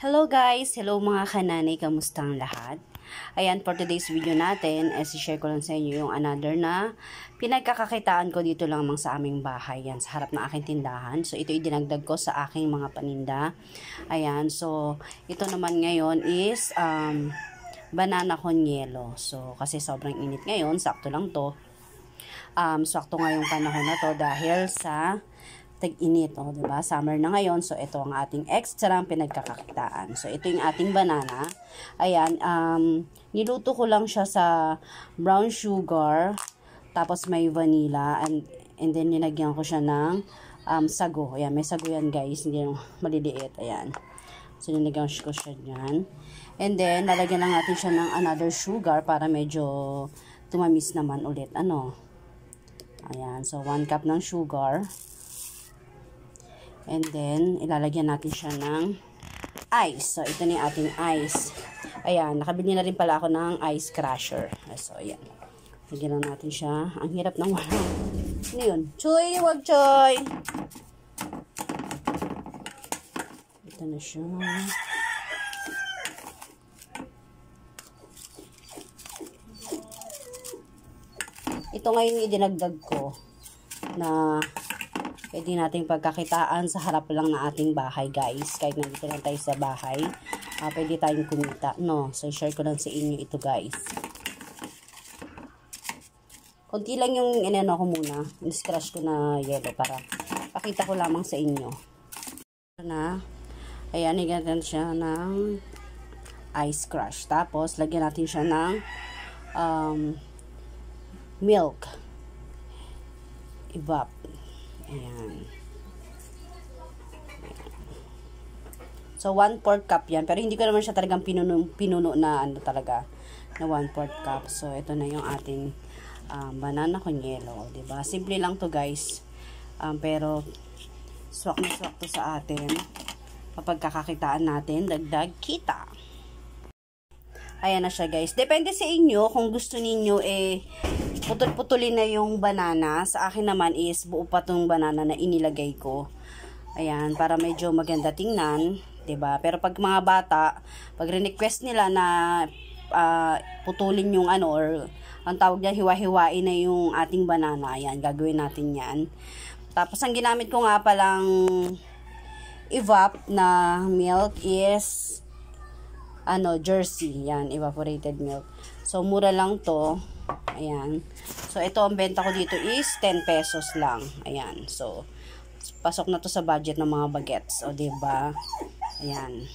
Hello guys! Hello mga kananay! Kamusta ang lahat? Ayan, for today's video natin, i-share ko lang sa inyo yung another na pinagkakakitaan ko dito lamang sa aming bahay. Yan, sa harap ng aking tindahan. So, ito idinagdag ko sa aking mga paninda. Ayan, so, ito naman ngayon is banana con yelo. So, kasi sobrang init ngayon, sakto lang to. Sakto nga yung panahon na to dahil sa tag-init, diba? Summer na ngayon, so ito ang ating extra pinagkakakitaan. So ito yung ating banana. Ayan, niluto ko lang siya sa brown sugar, tapos may vanilla, and then ninagyan ko siya ng sago. Ayan, may sago yan guys, hindi yung maliliit. Ayan, so ninagyan ko siya dyan. And then, lalagyan lang natin siya ng another sugar para medyo tumamis naman ulit. Ayan, so 1 cup ng sugar. And then, ilalagyan natin siya ng ice. So, ito na yung ating ice. Ayan, nakabili na rin pala ako ng ice crusher. So, ayan. Lagyan lang natin siya. Ang hirap ng wala. Ano yun? Choy! Wag choy! Ito na siya. Ito ngayon idinagdag ko na pwede nating pagkakitaan sa harap lang na ating bahay guys. Kahit nandito lang tayo sa bahay, pwede tayong kumita, no? So, share ko lang sa inyo ito guys. Kunti lang yung inano ko muna. In-scratch ko na yellow para pakita ko lamang sa inyo. Ayan, lagyan natin siya ng ice crush. Tapos, lagyan natin siya ng milk. Evap. Ayan. So, 1/4 cup yan. Pero hindi ko naman siya talagang pinuno na talaga. Na 1/4 cup. So, ito na yung ating banana con yelo. Diba? Simple lang to guys. Pero, swak na swak to sa atin. Kapag kakakitaan natin, dagdag kita. Ayan na siya guys. Depende sa inyo kung gusto ninyo putol-putulin na yung banana. Sa akin naman is buo pa tong banana na inilagay ko. Ayan, para medyo maganda tingnan, 'di ba? Pero pag mga bata, pag request nila na putulin yung or ang tawag diyan hiwa-hiwain na yung ating banana, ayan, gagawin natin 'yan. Tapos ang ginamit ko nga palang evap na milk is Jersey, yan, evaporated milk. So mura lang to. Ayan. So, ito ang benta ko dito is 10 pesos lang. Ayan. So, pasok na to sa budget ng mga bagets. O, diba? Ayan.